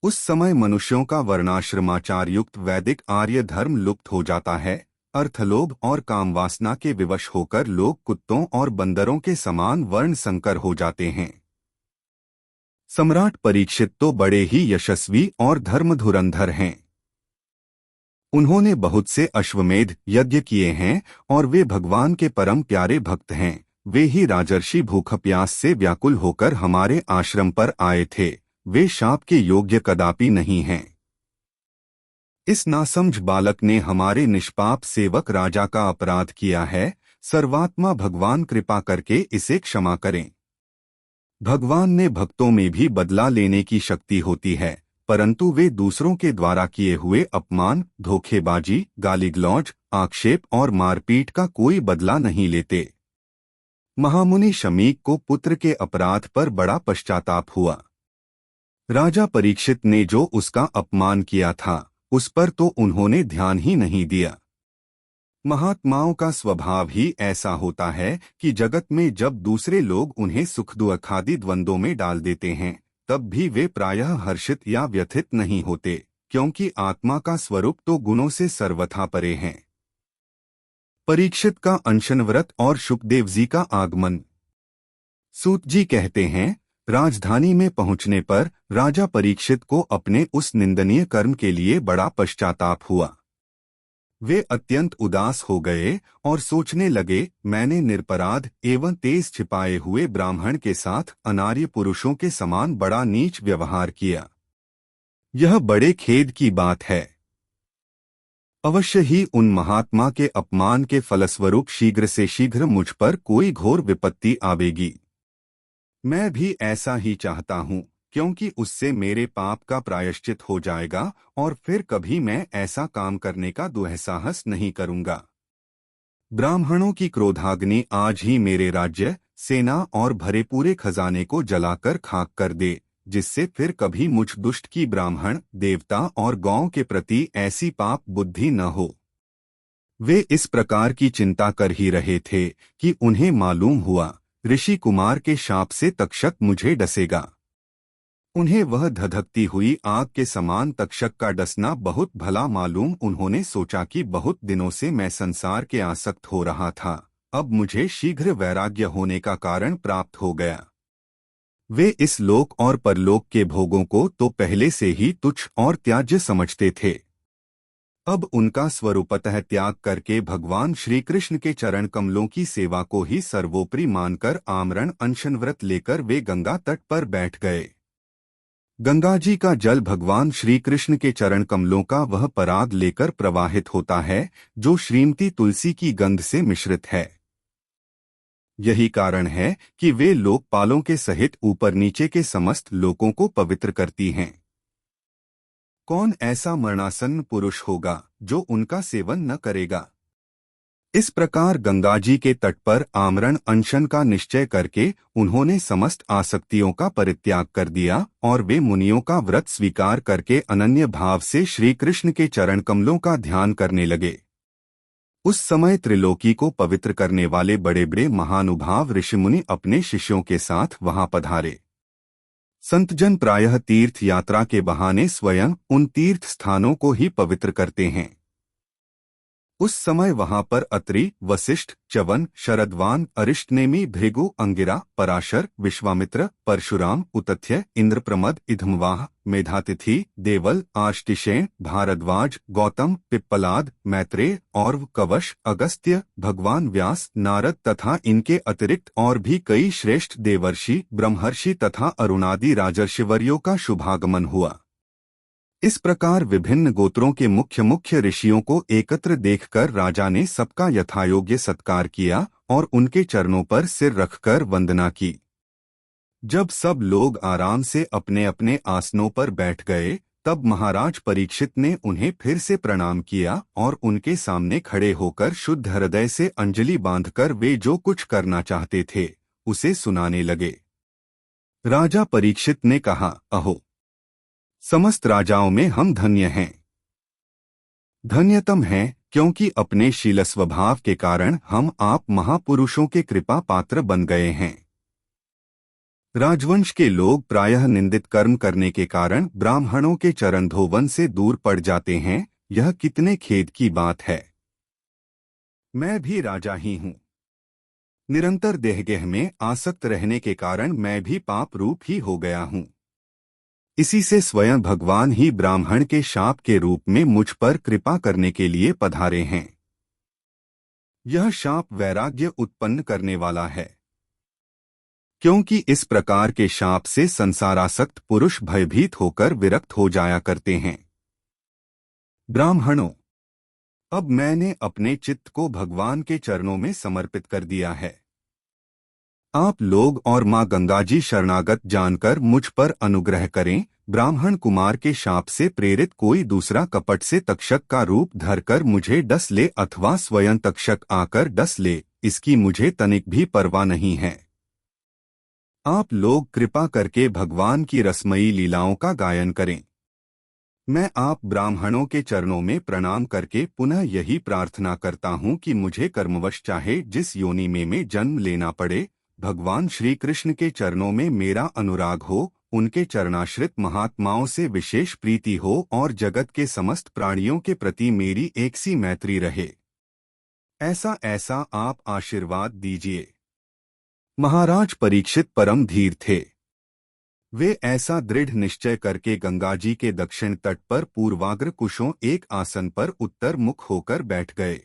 उस समय मनुष्यों का वर्णाश्रमाचार युक्त वैदिक आर्य धर्म लुप्त हो जाता है। अर्थलोभ और कामवासना के विवश होकर लोग कुत्तों और बंदरों के समान वर्ण संकर हो जाते हैं। सम्राट परीक्षित तो बड़े ही यशस्वी और धर्मधुरंधर हैं। उन्होंने बहुत से अश्वमेध यज्ञ किए हैं और वे भगवान के परम प्यारे भक्त हैं। वे ही राजर्षि भूख प्यास से व्याकुल होकर हमारे आश्रम पर आए थे। वे शाप के योग्य कदापि नहीं हैं। इस नासमझ बालक ने हमारे निष्पाप सेवक राजा का अपराध किया है। सर्वात्मा भगवान कृपा करके इसे क्षमा करें। भगवान ने भक्तों में भी बदला लेने की शक्ति होती है, परंतु वे दूसरों के द्वारा किए हुए अपमान, धोखेबाजी, गाली-गलौज, आक्षेप और मारपीट का कोई बदला नहीं लेते। महामुनि शमीक को पुत्र के अपराध पर बड़ा पश्चाताप हुआ। राजा परीक्षित ने जो उसका अपमान किया था, उस पर तो उन्होंने ध्यान ही नहीं दिया। महात्माओं का स्वभाव ही ऐसा होता है कि जगत में जब दूसरे लोग उन्हें सुख दुख आदि द्वंद्वों में डाल देते हैं, तब भी वे प्रायः हर्षित या व्यथित नहीं होते, क्योंकि आत्मा का स्वरूप तो गुणों से सर्वथा परे है। परीक्षित का अनशन व्रत और शुकदेव जी का आगमन। सूत जी कहते हैं, राजधानी में पहुंचने पर राजा परीक्षित को अपने उस निंदनीय कर्म के लिए बड़ा पश्चाताप हुआ। वे अत्यंत उदास हो गए और सोचने लगे, मैंने निरपराध एवं तेज छिपाए हुए ब्राह्मण के साथ अनार्य पुरुषों के समान बड़ा नीच व्यवहार किया। यह बड़े खेद की बात है। अवश्य ही उन महात्मा के अपमान के फलस्वरूप शीघ्र से शीघ्र मुझ पर कोई घोर विपत्ति आवेगी। मैं भी ऐसा ही चाहता हूँ क्योंकि उससे मेरे पाप का प्रायश्चित हो जाएगा और फिर कभी मैं ऐसा काम करने का दुस्साहस नहीं करूंगा। ब्राह्मणों की क्रोधाग्नि आज ही मेरे राज्य, सेना और भरे पूरे खजाने को जलाकर खाक कर दे, जिससे फिर कभी मुझ दुष्ट की ब्राह्मण, देवता और गौ के प्रति ऐसी पाप बुद्धि न हो। वे इस प्रकार की चिंता कर ही रहे थे कि उन्हें मालूम हुआ ऋषि कुमार के शाप से तक्षक मुझे डसेगा। उन्हें वह धधकती हुई आग के समान तक्षक का डसना बहुत भला मालूम। उन्होंने सोचा कि बहुत दिनों से मैं संसार के आसक्त हो रहा था, अब मुझे शीघ्र वैराग्य होने का कारण प्राप्त हो गया। वे इस लोक और परलोक के भोगों को तो पहले से ही तुच्छ और त्याज्य समझते थे। अब उनका स्वरूपतः त्याग करके भगवान श्री कृष्ण के चरण कमलों की सेवा को ही सर्वोपरि मानकर आमरण अनशन व्रत लेकर वे गंगा तट पर बैठ गए। गंगा जी का जल भगवान श्री कृष्ण के चरण कमलों का वह पराग लेकर प्रवाहित होता है जो श्रीमती तुलसी की गंध से मिश्रित है। यही कारण है कि वे लोकपालों के सहित ऊपर नीचे के समस्त लोकों को पवित्र करती हैं। कौन ऐसा मरणासन्न पुरुष होगा जो उनका सेवन न करेगा। इस प्रकार गंगा जी के तट पर आमरण अनशन का निश्चय करके उन्होंने समस्त आसक्तियों का परित्याग कर दिया और वे मुनियों का व्रत स्वीकार करके अनन्य भाव से श्री कृष्ण के चरण कमलों का ध्यान करने लगे। उस समय त्रिलोकी को पवित्र करने वाले बड़े बड़े महानुभाव ऋषिमुनि अपने शिष्यों के साथ वहां पधारे। संतजन प्रायः तीर्थ यात्रा के बहाने स्वयं उन तीर्थ स्थानों को ही पवित्र करते हैं। उस समय वहां पर अत्रि, वशिष्ठ, च्यवन, शरद्वान, अरिष्टनेमि, भृगु, अंगिरा, पराशर, विश्वामित्र, परशुराम, उतथ्य, इंद्रप्रमद, इधमवाह, मेधातिथि, देवल, आष्टिशेण, भारद्वाज, गौतम, पिप्पलाद, मैत्रेय, और्व, कवश, अगस्त्य, भगवान व्यास, नारद तथा इनके अतिरिक्त और भी कई श्रेष्ठ देवर्षि, ब्रह्मर्षि तथा अरुणादि राजर्षिवर्यों का शुभागमन हुआ। इस प्रकार विभिन्न गोत्रों के मुख्य मुख्य ऋषियों को एकत्र देखकर राजा ने सबका यथायोग्य सत्कार किया और उनके चरणों पर सिर रखकर वंदना की। जब सब लोग आराम से अपने अपने आसनों पर बैठ गए, तब महाराज परीक्षित ने उन्हें फिर से प्रणाम किया और उनके सामने खड़े होकर शुद्ध हृदय से अंजलि बांधकर वे जो कुछ करना चाहते थे उसे सुनाने लगे। राजा परीक्षित ने कहा, अहो, समस्त राजाओं में हम धन्य हैं। धन्यतम हैं क्योंकि अपने शील स्वभाव के कारण हम आप महापुरुषों के कृपा पात्र बन गए हैं। राजवंश के लोग प्रायः निंदित कर्म करने के कारण ब्राह्मणों के चरण धोवन से दूर पड़ जाते हैं। यह कितने खेद की बात है। मैं भी राजा ही हूँ। निरंतर देहगेह में आसक्त रहने के कारण मैं भी पाप रूप ही हो गया हूँ। इसी से स्वयं भगवान ही ब्राह्मण के शाप के रूप में मुझ पर कृपा करने के लिए पधारे हैं। यह शाप वैराग्य उत्पन्न करने वाला है, क्योंकि इस प्रकार के शाप से संसारासक्त पुरुष भयभीत होकर विरक्त हो जाया करते हैं। ब्राह्मणों, अब मैंने अपने चित्त को भगवान के चरणों में समर्पित कर दिया है। आप लोग और माँ गंगा जी शरणागत जानकर मुझ पर अनुग्रह करें। ब्राह्मण कुमार के शाप से प्रेरित कोई दूसरा कपट से तक्षक का रूप धरकर मुझे डस ले अथवा स्वयं तक्षक आकर डस ले, इसकी मुझे तनिक भी परवाह नहीं है। आप लोग कृपा करके भगवान की रसमयी लीलाओं का गायन करें। मैं आप ब्राह्मणों के चरणों में प्रणाम करके पुनः यही प्रार्थना करता हूँ कि मुझे कर्मवश चाहे जिस योनि में जन्म लेना पड़े, भगवान श्री कृष्ण के चरणों में मेरा अनुराग हो, उनके चरणाश्रित महात्माओं से विशेष प्रीति हो और जगत के समस्त प्राणियों के प्रति मेरी एक सी मैत्री रहे। ऐसा ऐसा आप आशीर्वाद दीजिए। महाराज परीक्षित परम धीर थे। वे ऐसा दृढ़ निश्चय करके गंगा जी के दक्षिण तट पर पूर्वाग्र कुशों एक आसन पर उत्तर मुख होकर बैठ गए।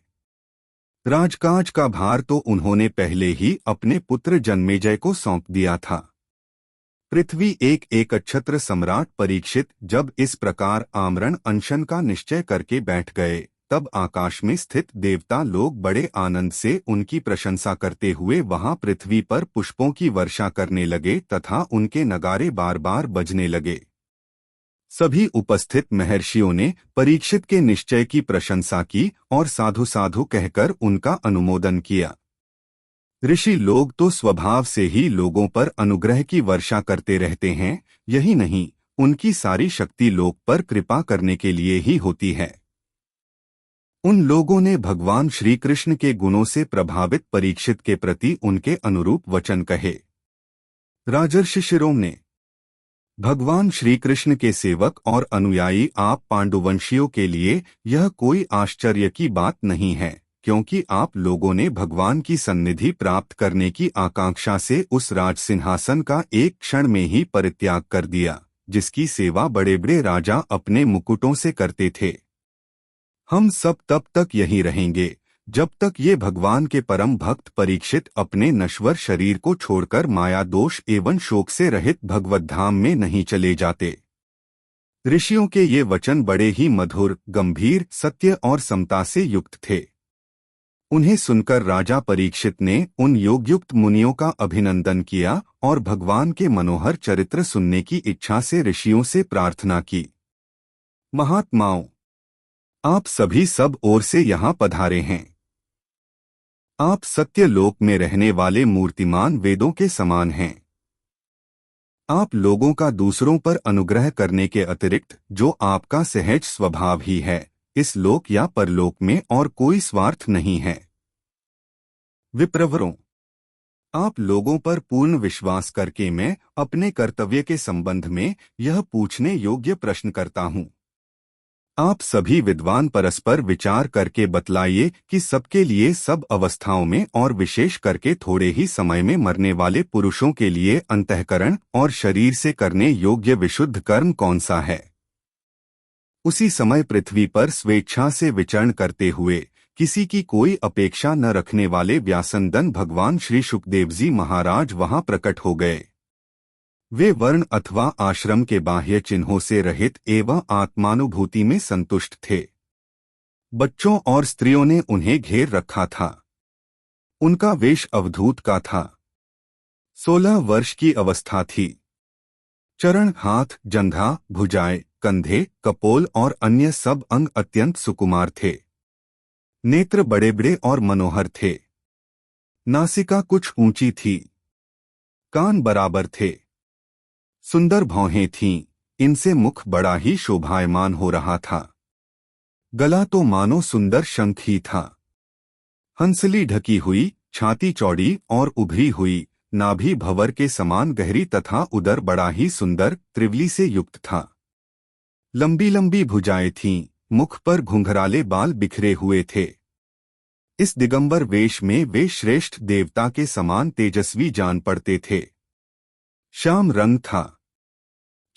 राजकाज का भार तो उन्होंने पहले ही अपने पुत्र जन्मेजय को सौंप दिया था। पृथ्वी एक एकछत्र सम्राट परीक्षित जब इस प्रकार आमरण अनशन का निश्चय करके बैठ गए, तब आकाश में स्थित देवता लोग बड़े आनंद से उनकी प्रशंसा करते हुए वहां पृथ्वी पर पुष्पों की वर्षा करने लगे तथा उनके नगारे बार बार बजने लगे। सभी उपस्थित महर्षियों ने परीक्षित के निश्चय की प्रशंसा की और साधु साधु कहकर उनका अनुमोदन किया। ऋषि लोग तो स्वभाव से ही लोगों पर अनुग्रह की वर्षा करते रहते हैं, यही नहीं, उनकी सारी शक्ति लोक पर कृपा करने के लिए ही होती है। उन लोगों ने भगवान श्री कृष्ण के गुणों से प्रभावित परीक्षित के प्रति उनके अनुरूप वचन कहे। राजर्षि शिरोम ने, भगवान श्री कृष्ण के सेवक और अनुयायी आप पांडुवंशियों के लिए यह कोई आश्चर्य की बात नहीं है, क्योंकि आप लोगों ने भगवान की सन्निधि प्राप्त करने की आकांक्षा से उस राज सिंहासन का एक क्षण में ही परित्याग कर दिया, जिसकी सेवा बड़े बड़े राजा अपने मुकुटों से करते थे। हम सब तब तक यहीं रहेंगे जब तक ये भगवान के परम भक्त परीक्षित अपने नश्वर शरीर को छोड़कर माया दोष एवं शोक से रहित भगवत धाम में नहीं चले जाते। ऋषियों के ये वचन बड़े ही मधुर, गंभीर, सत्य और समता से युक्त थे। उन्हें सुनकर राजा परीक्षित ने उन योगयुक्त मुनियों का अभिनंदन किया और भगवान के मनोहर चरित्र सुनने की इच्छा से ऋषियों से प्रार्थना की। महात्माओं, आप सभी सब ओर से यहाँ पधारे हैं। आप सत्य लोक में रहने वाले मूर्तिमान वेदों के समान हैं। आप लोगों का दूसरों पर अनुग्रह करने के अतिरिक्त जो आपका सहज स्वभाव ही है, इस लोक या परलोक में और कोई स्वार्थ नहीं है। विप्रवरों, आप लोगों पर पूर्ण विश्वास करके मैं अपने कर्तव्य के संबंध में यह पूछने योग्य प्रश्न करता हूँ। आप सभी विद्वान परस्पर विचार करके बतलाइए कि सबके लिए सब अवस्थाओं में और विशेष करके थोड़े ही समय में मरने वाले पुरुषों के लिए अंतःकरण और शरीर से करने योग्य विशुद्ध कर्म कौन सा है। उसी समय पृथ्वी पर स्वेच्छा से विचरण करते हुए किसी की कोई अपेक्षा न रखने वाले व्यासनंदन भगवान श्री शुकदेव जी महाराज वहां प्रकट हो गए। वे वर्ण अथवा आश्रम के बाह्य चिन्हों से रहित एवं आत्मानुभूति में संतुष्ट थे। बच्चों और स्त्रियों ने उन्हें घेर रखा था। उनका वेश अवधूत का था। 16 वर्ष की अवस्था थी। चरण, हाथ, जंघा, भुजाएं, कंधे, कपोल और अन्य सब अंग अत्यंत सुकुमार थे। नेत्र बड़े बड़े और मनोहर थे। नासिका कुछ ऊंची थी। कान बराबर थे। सुंदर भौहें थीं, इनसे मुख बड़ा ही शोभायमान हो रहा था। गला तो मानो सुंदर शंख ही था। हंसली ढकी हुई, छाती चौड़ी और उभरी हुई, नाभि भंवर के समान गहरी तथा उदर बड़ा ही सुंदर त्रिवली से युक्त था। लंबी लंबी भुजाएं थीं, मुख पर घुंघराले बाल बिखरे हुए थे। इस दिगंबर वेश में वे श्रेष्ठ देवता के समान तेजस्वी जान पड़ते थे। श्याम रंग था।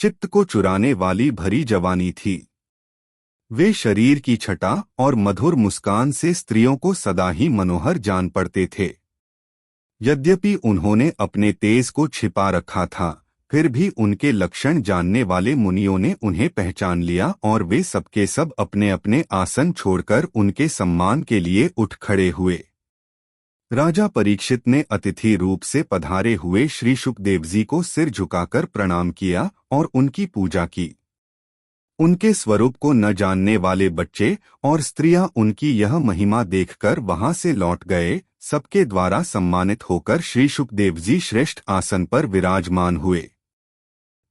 चित्त को चुराने वाली भरी जवानी थी। वे शरीर की छटा और मधुर मुस्कान से स्त्रियों को सदा ही मनोहर जान पड़ते थे। यद्यपि उन्होंने अपने तेज को छिपा रखा था, फिर भी उनके लक्षण जानने वाले मुनियों ने उन्हें पहचान लिया और वे सबके सब अपने अपने आसन छोड़कर उनके सम्मान के लिए उठ खड़े हुए। राजा परीक्षित ने अतिथि रूप से पधारे हुए श्री शुकदेव जी को सिर झुकाकर प्रणाम किया और उनकी पूजा की। उनके स्वरूप को न जानने वाले बच्चे और स्त्रियां उनकी यह महिमा देखकर वहां से लौट गए। सबके द्वारा सम्मानित होकर श्री शुकदेव जी श्रेष्ठ आसन पर विराजमान हुए।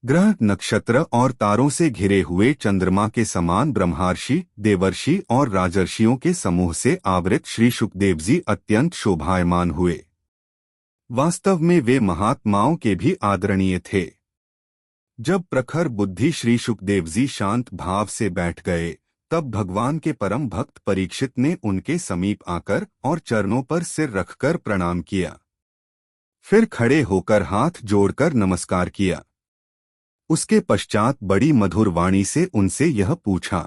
ग्रह, नक्षत्र और तारों से घिरे हुए चंद्रमा के समान ब्रह्मर्षि, देवर्षि और राजर्षियों के समूह से आवृत श्री शुकदेव जी अत्यंत शोभायमान हुए। वास्तव में वे महात्माओं के भी आदरणीय थे। जब प्रखर बुद्धि श्री शुकदेव जी शांत भाव से बैठ गए, तब भगवान के परम भक्त परीक्षित ने उनके समीप आकर और चरणों पर सिर रखकर प्रणाम किया। फिर खड़े होकर हाथ जोड़कर नमस्कार किया। उसके पश्चात बड़ी मधुर वाणी से उनसे यह पूछा।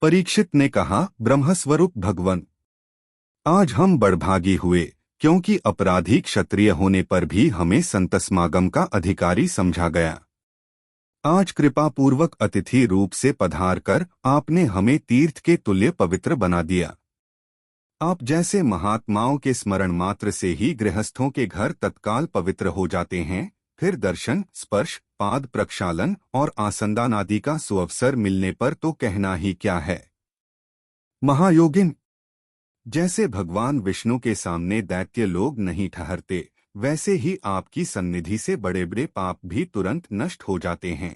परीक्षित ने कहा, ब्रह्मस्वरूप भगवन, आज हम बड़भागी हुए, क्योंकि अपराधी क्षत्रिय होने पर भी हमें संत समागम का अधिकारी समझा गया। आज कृपा पूर्वक अतिथि रूप से पधारकर आपने हमें तीर्थ के तुल्य पवित्र बना दिया। आप जैसे महात्माओं के स्मरण मात्र से ही गृहस्थों के घर तत्काल पवित्र हो जाते हैं, फिर दर्शन, स्पर्श, पाद प्रक्षालन और आसंदान आदि का सुअवसर मिलने पर तो कहना ही क्या है। महायोगिन, जैसे भगवान विष्णु के सामने दैत्य लोग नहीं ठहरते, वैसे ही आपकी सन्निधि से बड़े बड़े पाप भी तुरंत नष्ट हो जाते हैं।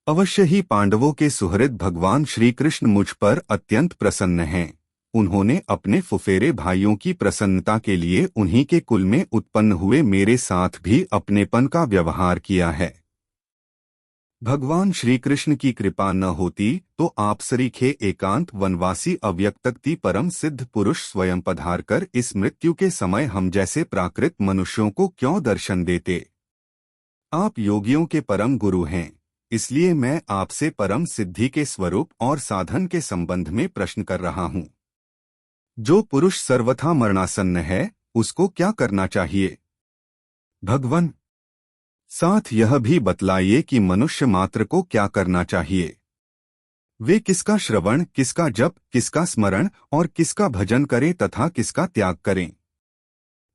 अवश्य ही पांडवों के सुहृद भगवान श्री कृष्ण मुझ पर अत्यंत प्रसन्न हैं। उन्होंने अपने फुफेरे भाइयों की प्रसन्नता के लिए उन्हीं के कुल में उत्पन्न हुए मेरे साथ भी अपनेपन का व्यवहार किया है। भगवान श्री कृष्ण की कृपा न होती तो आप सरीखे एकांत वनवासी अव्यक्तक्ति परम सिद्ध पुरुष स्वयं पधारकर इस मृत्यु के समय हम जैसे प्राकृत मनुष्यों को क्यों दर्शन देते। आप योगियों के परम गुरु हैं, इसलिए मैं आपसे परम सिद्धि के स्वरूप और साधन के संबंध में प्रश्न कर रहा हूँ। जो पुरुष सर्वथा मरणासन्न है, उसको क्या करना चाहिए? भगवन, साथ यह भी बतलाइए कि मनुष्य मात्र को क्या करना चाहिए। वे किसका श्रवण, किसका जप, किसका स्मरण और किसका भजन करें तथा किसका त्याग करें।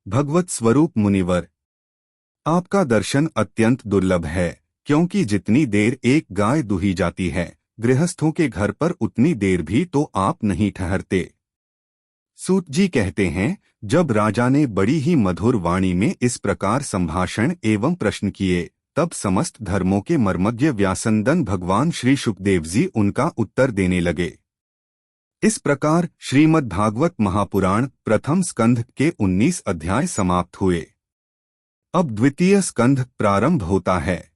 भगवत स्वरूप मुनिवर, आपका दर्शन अत्यंत दुर्लभ है, क्योंकि जितनी देर एक गाय दुही जाती है गृहस्थों के घर पर, उतनी देर भी तो आप नहीं ठहरते। सूत जी कहते हैं, जब राजा ने बड़ी ही मधुर वाणी में इस प्रकार संभाषण एवं प्रश्न किए, तब समस्त धर्मों के मर्मज्ञ व्यासंदन भगवान श्री शुकदेव जी उनका उत्तर देने लगे। इस प्रकार श्रीमद् भागवत महापुराण प्रथम स्कंध के 19 अध्याय समाप्त हुए। अब द्वितीय स्कंध प्रारंभ होता है।